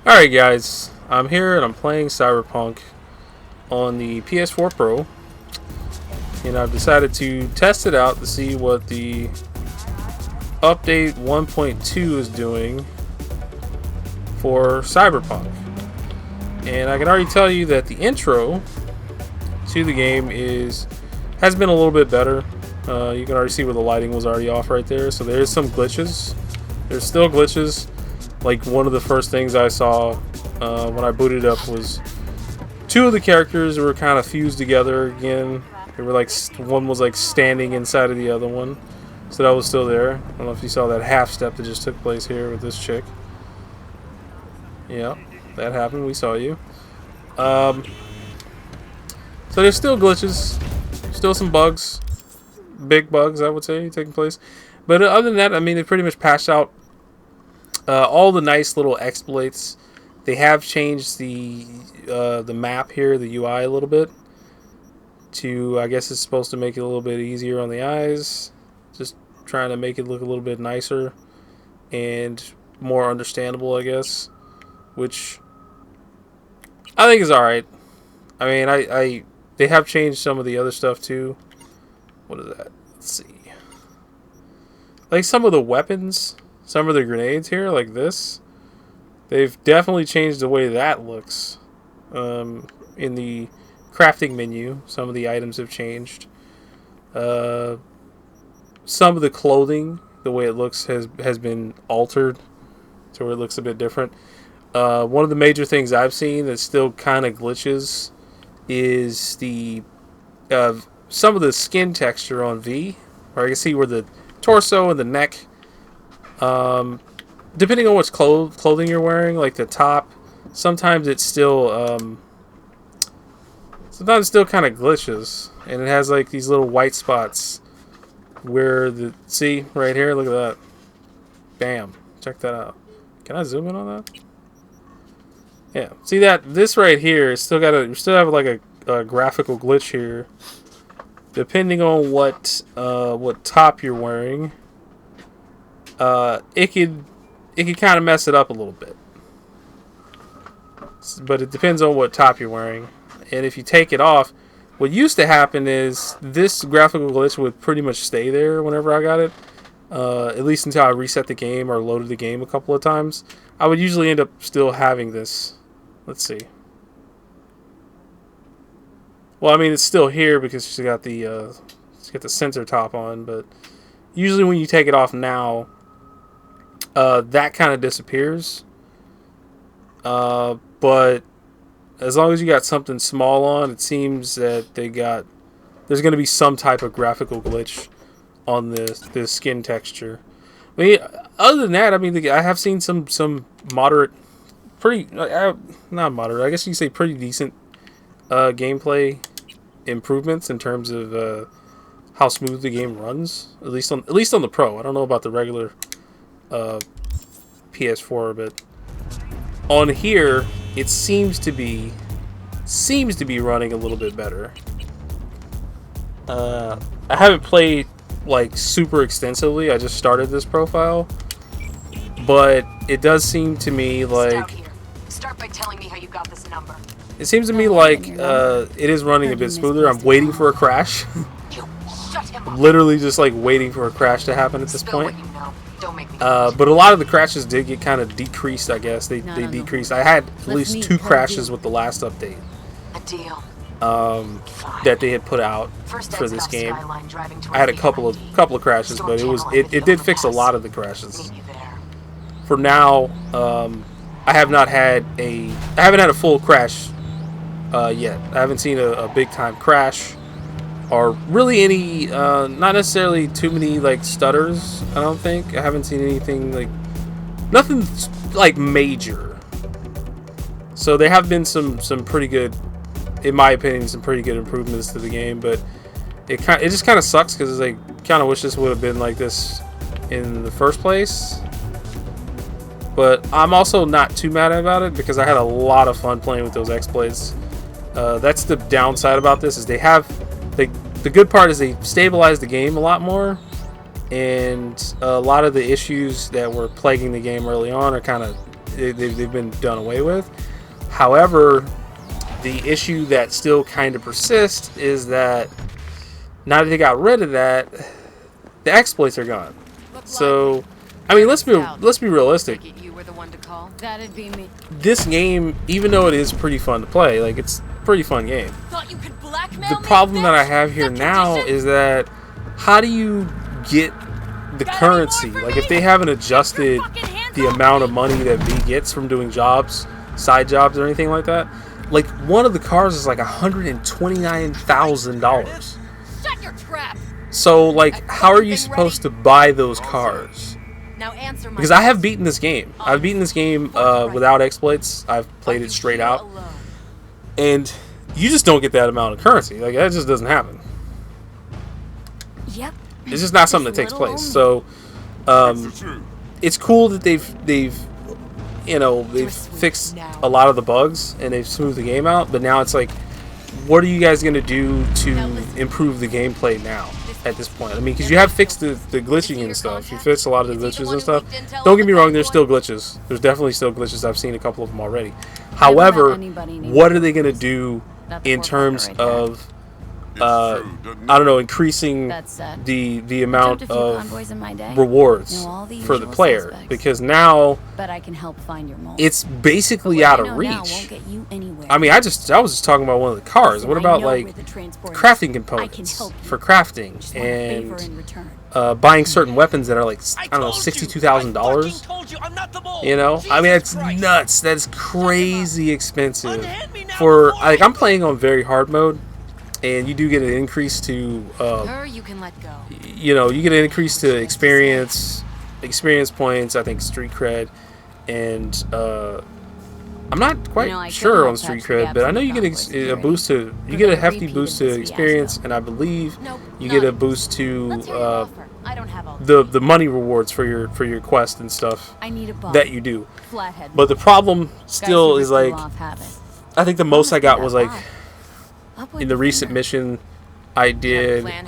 Alright guys, I'm here and I'm playing Cyberpunk on the PS4 Pro, and I've decided to test it out to see what the update 1.2 is doing for Cyberpunk. And I can already tell you that the intro to the game has been a little bit better. You can already see where the lighting was already off right there, so there's some glitches. There's still glitches. Like, one of the first things I saw when I booted up was two of the characters were kind of fused together again. They were like, one was like standing inside of the other one, so that was still there. I don't know if you saw that half step that just took place here with this chick. Yeah, that happened. We saw you. So there's still glitches, still some bugs, big bugs I would say taking place. But other than that, I mean, it pretty much patched out all the nice little exploits. They have changed the map here, the UI, a little bit. I guess it's supposed to make it a little bit easier on the eyes. Just trying to make it look a little bit nicer and more understandable, I guess. Which I think is alright. I mean, they have changed some of the other stuff too. What is that? Let's see. Like some of the weapons. Some of the grenades here, like this, they've definitely changed the way that looks. In the crafting menu, some of the items have changed. Some of the clothing, the way it looks, has been altered to where it looks a bit different. One of the major things I've seen that still kind of glitches is the some of the skin texture on V, where I can see where the torso and the neck. Depending on which clothing you're wearing, like the top, sometimes it's still kind of glitches, and it has like these little white spots where see right here, look at that, bam, check that out. Can I zoom in on that? Yeah, see that this right here is still have like a graphical glitch here, depending on what top you're wearing. It could kind of mess it up a little bit, but it depends on what top you're wearing. And if you take it off, what used to happen is this graphical glitch would pretty much stay there whenever I got it, at least until I reset the game or loaded the game a couple of times. I would usually end up still having this. Let's see. Well, I mean, it's still here because she's got the sensor top on, but usually when you take it off now, that kind of disappears. But as long as you got something small on, it seems that there's going to be some type of graphical glitch on this skin texture. I mean, other than that, I mean, I have seen some moderate, not moderate, I guess you could say pretty decent gameplay improvements in terms of how smooth the game runs. At least on the Pro. I don't know about the regular PS4, but on here it seems to be running a little bit better. I haven't played like super extensively. I just started this profile, but it does seem to me like start by telling me how you got this number. It seems to me like it is running a bit smoother. I'm waiting for a crash. I'm literally just like waiting for a crash to happen at this point. But a lot of the crashes did get kind of decreased, I guess. They decreased. I had at least 2 crashes with the last update that they had put out for this game. I had a couple of crashes, but it did fix a lot of the crashes. For now, I haven't had a full crash yet. I haven't seen a big time crash. Or really any, not necessarily too many, like, stutters, I don't think. I haven't seen anything, like, nothing, like, major. So there have been some pretty good, in my opinion, some pretty good improvements to the game. But it just kind of sucks because it's like, kind of wish this would have been like this in the first place. But I'm also not too mad about it because I had a lot of fun playing with those exploits. That's the downside about this, is the good part is they stabilized the game a lot more, and a lot of the issues that were plaguing the game early on are kind of they've been done away with. However, the issue that still kind of persists is that now that they got rid of that, the exploits are gone. So, I mean, let's be realistic. You were the one to call. That'd be me. This game, even though it is pretty fun to play, like it's a pretty fun game. Thought you could blackmail The problem that I have here now is that how do you get the currency? Like if they haven't adjusted the amount of money that V gets from doing jobs, side jobs or anything like that. Like one of the cars is like $129,000. Shut your trap. So like how are you supposed to buy those cars? Now answer my Because I have beaten this game. I've beaten this game without exploits. I've played it straight out. And you just don't get that amount of currency. Like that just doesn't happen. Yep. It's just not something that takes place. So it's cool that they've fixed a lot of the bugs and they've smoothed the game out, but now it's like, what are you guys going to do to improve the gameplay now at this point? I mean, because you have fixed the glitching and stuff. You fixed a lot of the glitches and stuff. Don't get me wrong, there's still glitches. There's definitely still glitches. I've seen a couple of them already. However, what are they going to do in terms of I don't know, increasing the amount of rewards for the player, because now it's basically out of reach. I mean, I was just talking about one of the cars. What about like crafting components for crafting and buying certain weapons that are like, I don't know, $62,000? You know, I mean, it's nuts. That's crazy expensive for, like, I'm playing on very hard mode. And you do get an increase to, you can let go. You know, you get an increase to experience points. I think street cred, and I'm not quite sure on street cred, but I know you get a boost to, you get a hefty boost to experience, and I believe you get a boost to the money rewards for your quest and stuff that you do. But the problem still is like, I think the most I got was like, in the recent mission I did, I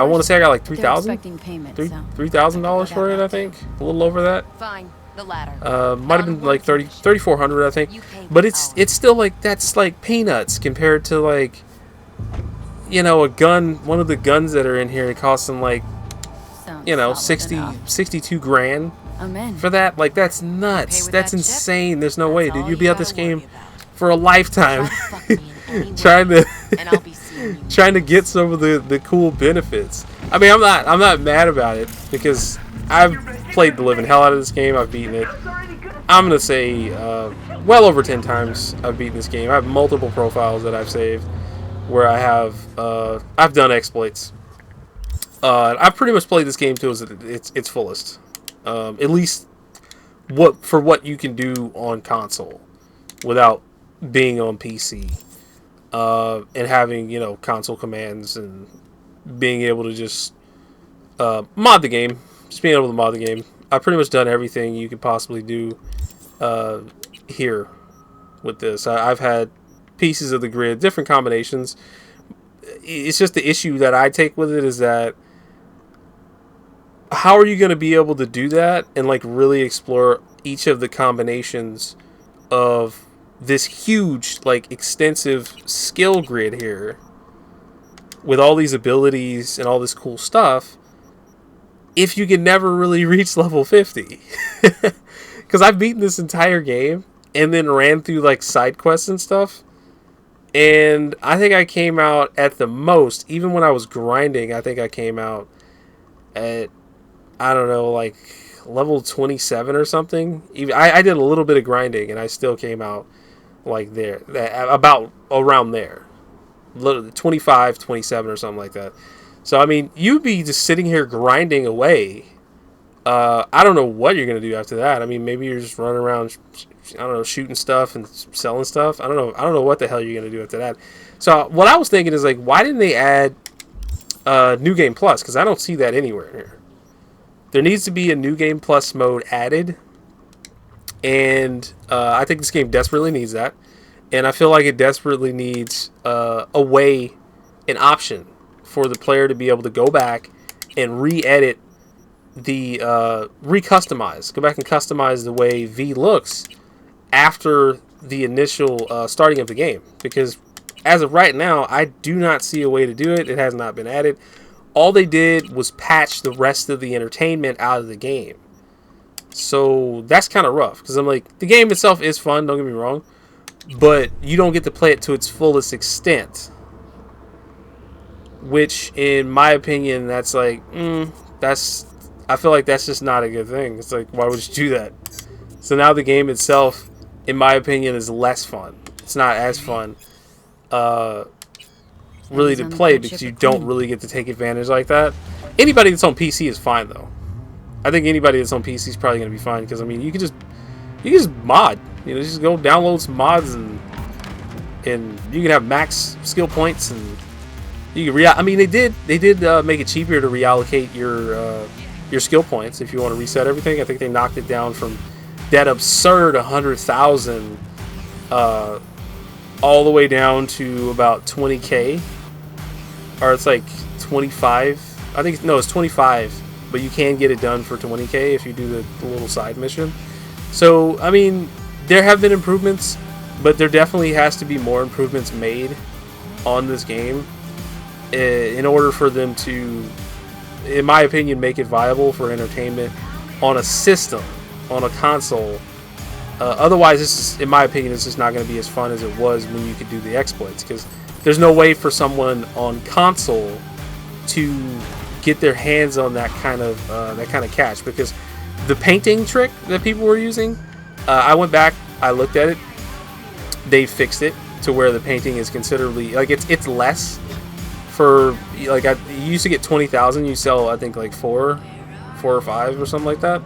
want to say I got like $3,000 for it, I think. A little over that. Fine, the latter. Might have been like 3,400, I think. But it's still like, that's like peanuts compared to like, you know, a gun, one of the guns that are in here, it costs them like, you know, 62 grand for that. Like, that's nuts. That's insane. There's no way, dude. You'd be out this game for a lifetime trying to get some of the cool benefits. I mean, I'm not mad about it because I've played the living hell out of this game. I've beaten it. I'm gonna say well over 10 times I've beaten this game. I have multiple profiles that I've saved where I have I've done exploits. I've pretty much played this game to its fullest. At least what you can do on console without being on PC, and having, you know, console commands and being able to just mod the game. Just being able to mod the game. I've pretty much done everything you could possibly do here with this. I've had pieces of the grid, different combinations. It's just the issue that I take with it is that how are you going to be able to do that and like really explore each of the combinations of this huge, like, extensive skill grid here with all these abilities and all this cool stuff if you can never really reach level 50? Because I've beaten this entire game and then ran through like side quests and stuff, and I think I came out at the most, even when I was grinding, I think I came out at, I don't know, like level 27 or something. Even I did a little bit of grinding and I still came out like there, about around there, 25, 27 or something like that. So I mean, you'd be just sitting here grinding away. I don't know what you're gonna do after that. I mean, maybe you're just running around, I don't know, shooting stuff and selling stuff. I don't know what the hell you're gonna do after that. So what I was thinking is like, why didn't they add New Game Plus? Because I don't see that anywhere here. There needs to be a New Game Plus mode added. And I think this game desperately needs that. And I feel like it desperately needs an option for the player to be able to go back and re-edit the recustomize. Go back and customize the way V looks after the initial starting of the game, because as of right now, I do not see a way to do it. It has not been added. All they did was patch the rest of the entertainment out of the game. So that's kind of rough, because I'm like, the game itself is fun, don't get me wrong, but you don't get to play it to its fullest extent. Which, in my opinion, that's like, I feel like that's just not a good thing. It's like, why would you do that? So now the game itself, in my opinion, is less fun. It's not as fun, really, to play, because you don't really get to take advantage like that. Anybody that's on PC is fine, though. I think anybody that's on PC is probably going to be fine, because, I mean, you can just mod. You know, just go download some mods, and you can have max skill points, and you can I mean, they did make it cheaper to reallocate your skill points if you want to reset everything. I think they knocked it down from that absurd 100,000 all the way down to about 20k, or it's like 25. I think no, it's 25, but you can get it done for 20k if you do the little side mission. So I mean, there have been improvements, but there definitely has to be more improvements made on this game in order for them to, in my opinion, make it viable for entertainment on a system, on a console. Otherwise, this is, in my opinion, it's just not going to be as fun as it was when you could do the exploits, because there's no way for someone on console to get their hands on that kind of catch, because the painting trick that people were using, I went back, I looked at it, they fixed it to where the painting is considerably, like, it's less. For, like, you used to get 20,000, you sell, I think, like 4 or 5 or something like that.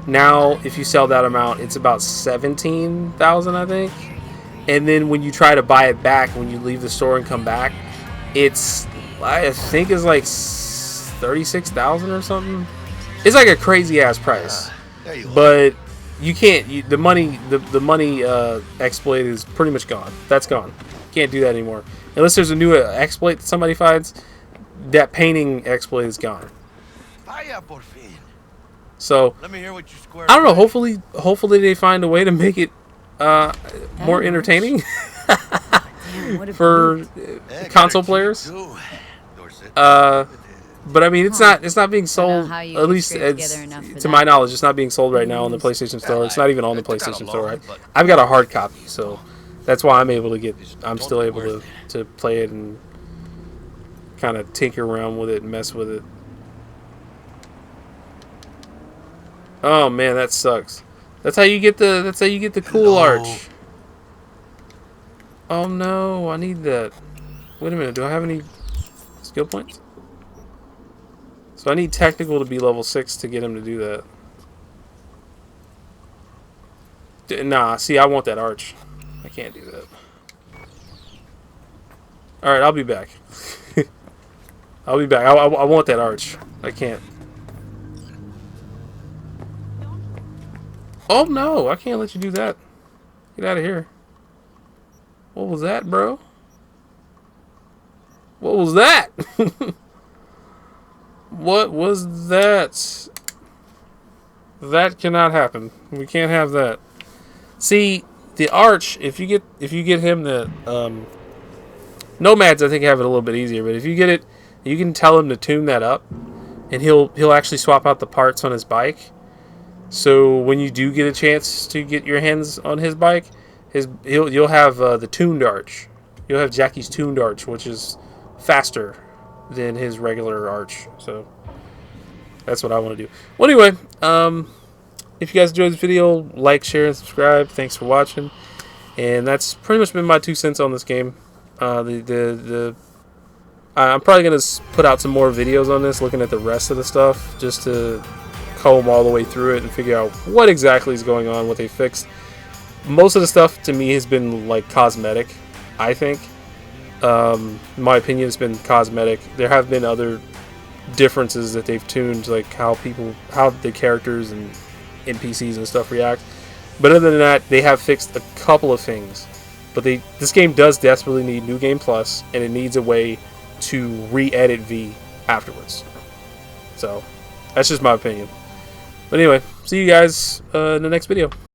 Now, if you sell that amount, it's about 17,000, I think. And then when you try to buy it back, when you leave the store and come back, it's, I think, it's like 36,000 or something. It's like a crazy ass price. But you can't. The money exploit is pretty much gone. That's gone. Can't do that anymore. Unless there's a new exploit that somebody finds, that painting exploit is gone. So Let me hear what you square I don't know. Hopefully they find a way to make it more entertaining for console players. But I mean, it's not being sold. At least to my knowledge, it's not being sold right now on the PlayStation Store. It's not even on the PlayStation Store. I've got a hard copy, so that's why I'm still able to play it and kind of tinker around with it and mess with it. Oh man, that sucks. That's how you get the cool arch. Oh no, I need that. Wait a minute, do I have any skill points? So I need technical to be level 6 to get him to do that. Nah, see, I want that arch. I can't do that. Alright, I'll be back. I'll be back. I want that arch. I can't. Oh no, I can't let you do that. Get out of here. What was that, bro? What was that? What was that? That cannot happen. We can't have that. See, the arch, if you get him the Nomads, I think have it a little bit easier, but if you get it, you can tell him to tune that up, and he'll actually swap out the parts on his bike. So when you do get a chance to get your hands on his bike, you'll have the tuned arch. You'll have Jackie's tuned arch, which is faster than his regular arch. So that's what I want to do. Well, anyway, if you guys enjoyed this video, like, share, and subscribe. Thanks for watching. And that's pretty much been my 2 cents on this game. I'm probably gonna put out some more videos on this, looking at the rest of the stuff, just to comb all the way through it and figure out what exactly is going on, what they fixed. Most of the stuff to me has been like cosmetic, I think. In my opinion, it's been cosmetic. There have been other differences that they've tuned, like how the characters and NPCs and stuff react. But other than that, they have fixed a couple of things. But this game does desperately need New Game Plus, and it needs a way to re-edit V afterwards. So That's just my opinion. But anyway, see you guys in the next video.